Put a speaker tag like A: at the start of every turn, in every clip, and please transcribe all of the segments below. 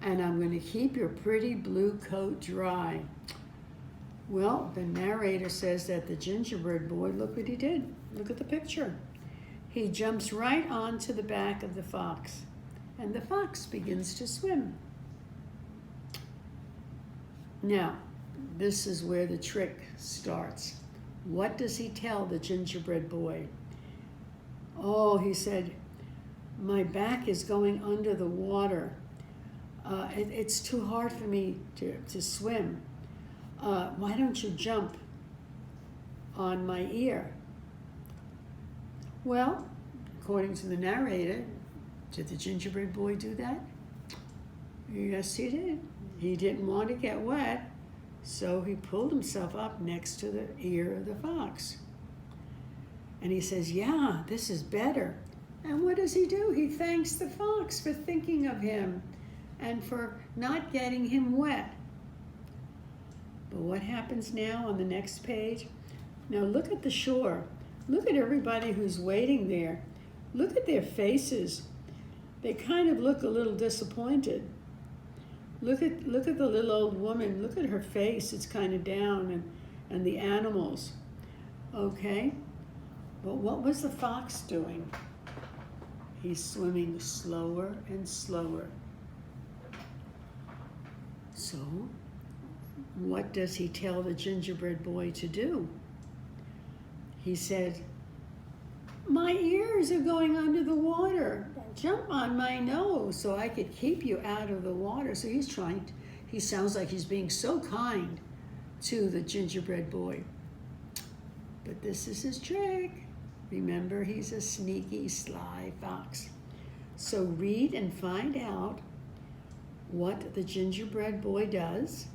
A: and I'm going to keep your pretty blue coat dry. Well, the narrator says that the gingerbread boy, look what he did. Look at the picture. He jumps right onto the back of the fox, and the fox begins to swim. Now, this is where the trick starts. What does he tell the gingerbread boy? Oh, he said, my back is going under the water. It's too hard for me to swim. Why don't you jump on my ear? Well, according to the narrator, did the gingerbread boy do that? Yes, he did. He didn't want to get wet, so he pulled himself up next to the ear of the fox. And he says, yeah, this is better. And what does he do? He thanks the fox for thinking of him and for not getting him wet. But what happens now on the next page? Now look at the shore. Look at everybody who's waiting there. Look at their faces. They kind of look a little disappointed. Look at the little old woman. Look at her face. It's kind of down, and the animals. Okay? But what was the fox doing? He's swimming slower and slower. So, what does he tell the gingerbread boy to do? He said, my ears are going under the water. Jump on my nose so I could keep you out of the water. So he sounds like he's being so kind to the gingerbread boy. But this is his trick. Remember, he's a sneaky, sly fox. So read and find out what the gingerbread boy does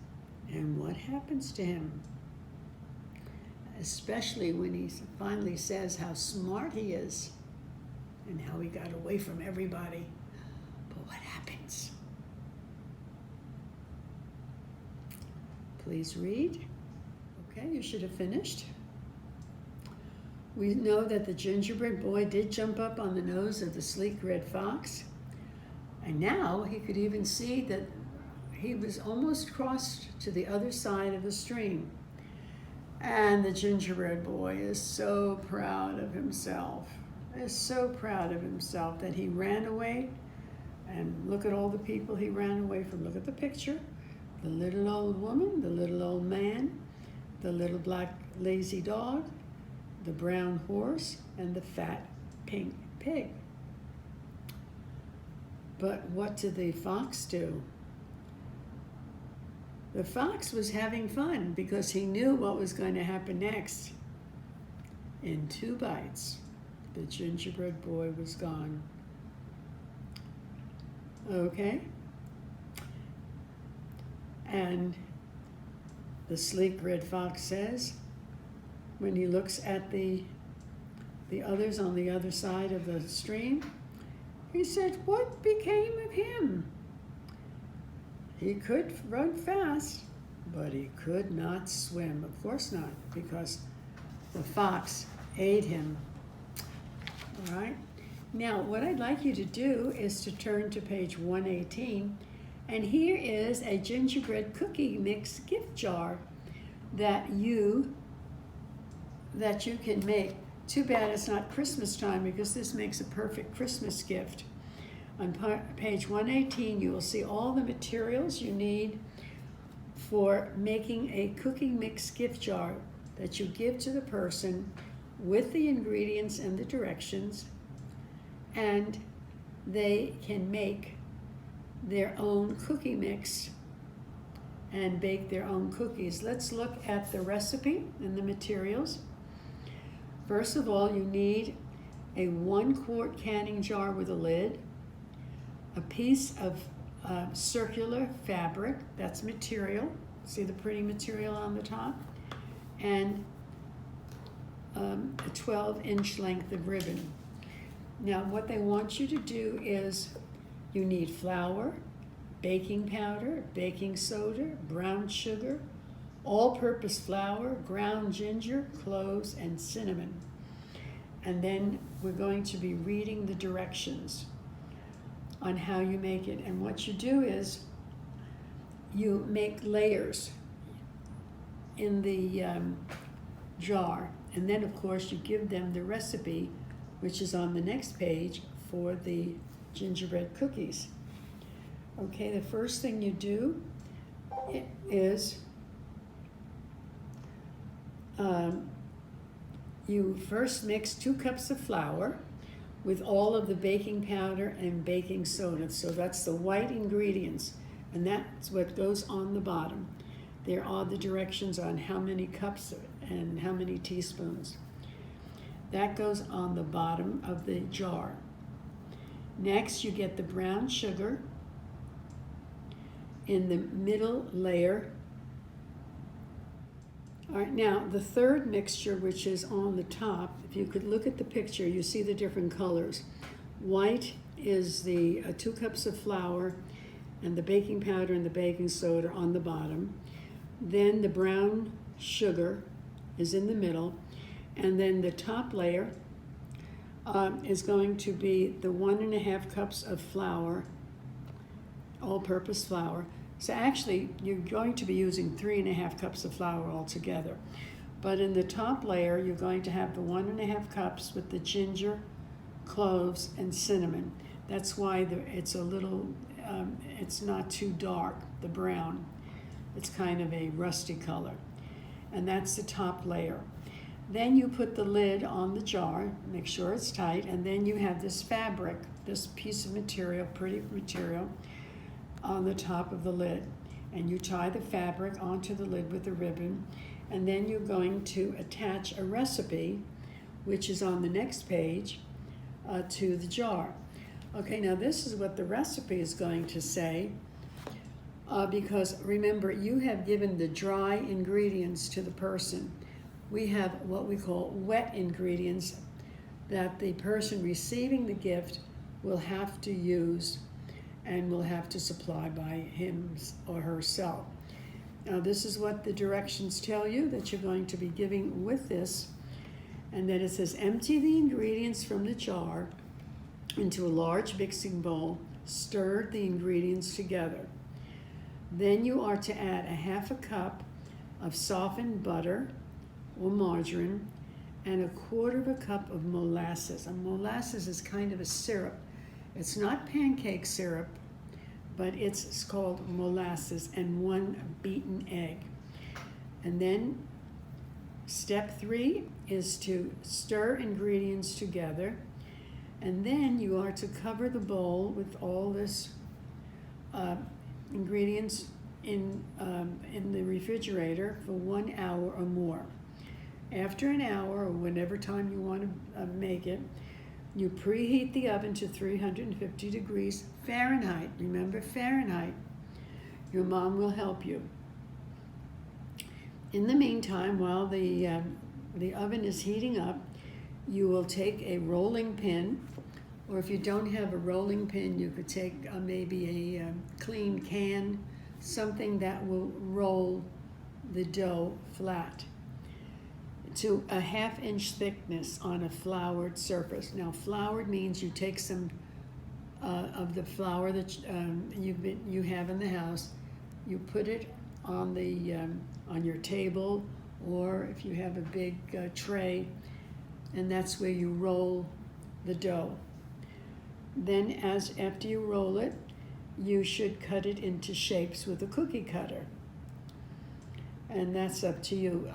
A: and what happens to him. Especially when he finally says how smart he is and how he got away from everybody. But what happens? Please read. Okay, you should have finished. We know that the gingerbread boy did jump up on the nose of the sleek red fox. And now he could even see that he was almost crossed to the other side of the stream. And the gingerbread boy is so proud of himself. Is so proud of himself that he ran away. And look at all the people he ran away from. Look at the picture. The little old woman, the little old man, the little black lazy dog, the brown horse, and the fat pink pig. But what did the fox do? The fox was having fun because he knew what was going to happen next. In 2 bites, the gingerbread boy was gone. Okay? And the sleek red fox says, when he looks at the others on the other side of the stream, he said, what became of him? He could run fast, but he could not swim. Of course not, because the fox ate him. All right? Now, what I'd like you to do is to turn to page 118, and here is a gingerbread cookie mix gift jar that you can make. Too bad it's not Christmas time, because this makes a perfect Christmas gift. On page 118, you will see all the materials you need for making a cooking mix gift jar that you give to the person with the ingredients and the directions, and they can make their own cookie mix and bake their own cookies. Let's look at the recipe and the materials. First of all, you need a 1-quart canning jar with a lid, a piece of circular fabric, that's material. See the pretty material on the top? And a 12-inch length of ribbon. Now, what they want you to do is you need flour, baking powder, baking soda, brown sugar, all-purpose flour, ground ginger, cloves, and cinnamon. And then we're going to be reading the directions on how you make it. And what you do is you make layers in the jar, and then of course you give them the recipe, which is on the next page, for the gingerbread cookies. Okay, the first thing you do is you first mix 2 cups of flour with all of the baking powder and baking soda. So that's the white ingredients, and that's what goes on the bottom. There are the directions on how many cups and how many teaspoons. That goes on the bottom of the jar. Next, you get the brown sugar in the middle layer. All right, now the third mixture, which is on the top, if you could look at the picture, you see the different colors. White is the 2 cups of flour and the baking powder and the baking soda on the bottom. Then the brown sugar is in the middle, and then the top layer is going to be the 1.5 cups of flour, all-purpose flour. So actually, you're going to be using 3.5 cups of flour altogether. But in the top layer, you're going to have the 1.5 cups with the ginger, cloves, and cinnamon. That's why it's a little, it's not too dark, the brown. It's kind of a rusty color. And that's the top layer. Then you put the lid on the jar, make sure it's tight, and then you have this fabric, this piece of material, pretty material, on the top of the lid. And you tie the fabric onto the lid with a ribbon, and then you're going to attach a recipe, which is on the next page, to the jar. Okay, now this is what the recipe is going to say, because remember, you have given the dry ingredients to the person. We have what we call wet ingredients that the person receiving the gift will have to use and will have to supply by him or herself. Now this is what the directions tell you that you're going to be giving with this. And then it says, empty the ingredients from the jar into a large mixing bowl, stir the ingredients together. Then you are to add 1/2 cup of softened butter or margarine and 1/4 cup of molasses. And molasses is kind of a syrup. It's not pancake syrup, but it's called molasses, and 1 beaten egg. And then step 3 is to stir ingredients together, and then you are to cover the bowl with all this ingredients in the refrigerator for 1 hour or more. After an hour, or whenever time you want to make it, you preheat the oven to 350 degrees Fahrenheit. Remember, Fahrenheit. Your mom will help you. In the meantime, while the oven is heating up, you will take a rolling pin, or if you don't have a rolling pin, you could take maybe a clean can, something that will roll the dough flat to a 1/2 inch thickness on a floured surface. Now, floured means you take some of the flour that you have in the house, you put it on your table, or if you have a big tray, and that's where you roll the dough. Then, after you roll it, you should cut it into shapes with a cookie cutter, and that's up to you.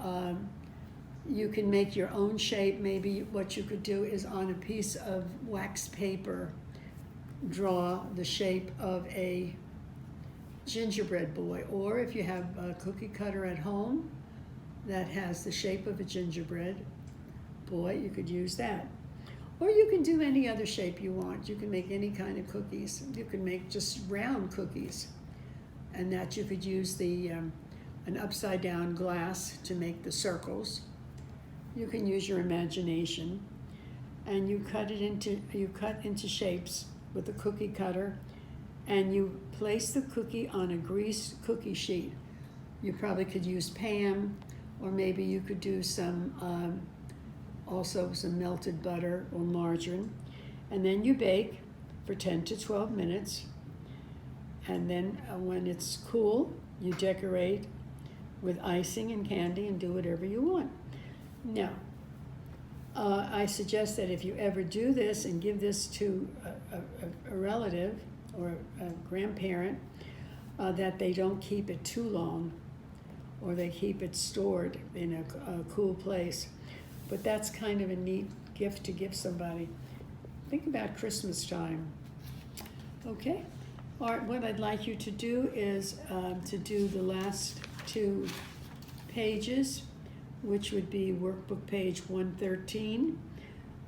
A: You can make your own shape. Maybe what you could do is on a piece of wax paper, draw the shape of a gingerbread boy, or if you have a cookie cutter at home that has the shape of a gingerbread boy, you could use that. Or you can do any other shape you want. You can make any kind of cookies. You can make just round cookies, and that you could use an upside down glass to make the circles. You can use your imagination, and you cut into shapes with a cookie cutter, and you place the cookie on a greased cookie sheet. You probably could use Pam, or maybe you could do also some melted butter or margarine, and then you bake for 10 to 12 minutes. And then when it's cool, you decorate with icing and candy and do whatever you want. Now, I suggest that if you ever do this and give this to a relative or a grandparent, that they don't keep it too long, or they keep it stored in a cool place. But that's kind of a neat gift to give somebody. Think about Christmas time. Okay? All right, what I'd like you to do is to do the last 2 pages, which would be workbook page 113.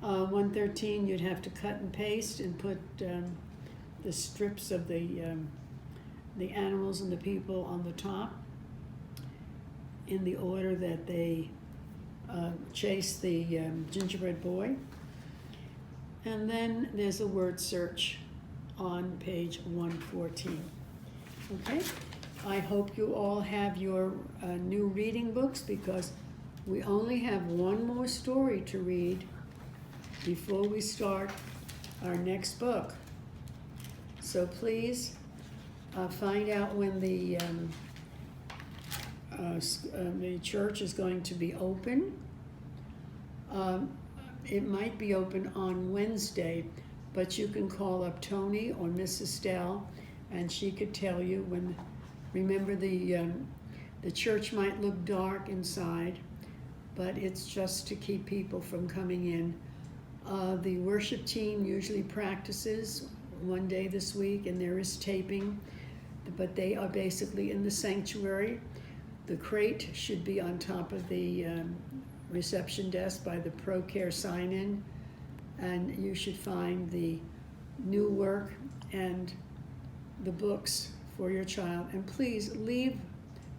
A: 113, you'd have to cut and paste and put the strips of the animals and the people on the top in the order that they chase the gingerbread boy. And then there's a word search on page 114. Okay? I hope you all have your new reading books, because we only have one more story to read before we start our next book. So please find out when the church is going to be open. It might be open on Wednesday, but you can call up Tony or Mrs. Dell, and she could tell you when. Remember, the church might look dark inside, but it's just to keep people from coming in. The worship team usually practices one day this week, and there is taping, but they are basically in the sanctuary. The crate should be on top of the reception desk by the ProCare sign-in, and you should find the new work and the books for your child. And please leave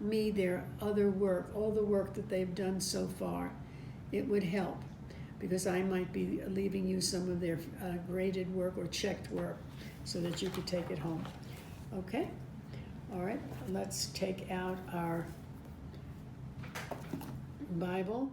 A: me their other work, all the work that they've done so far. It would help, because I might be leaving you some of their graded work or checked work so that you could take it home. Okay? All right, let's take out our Bible.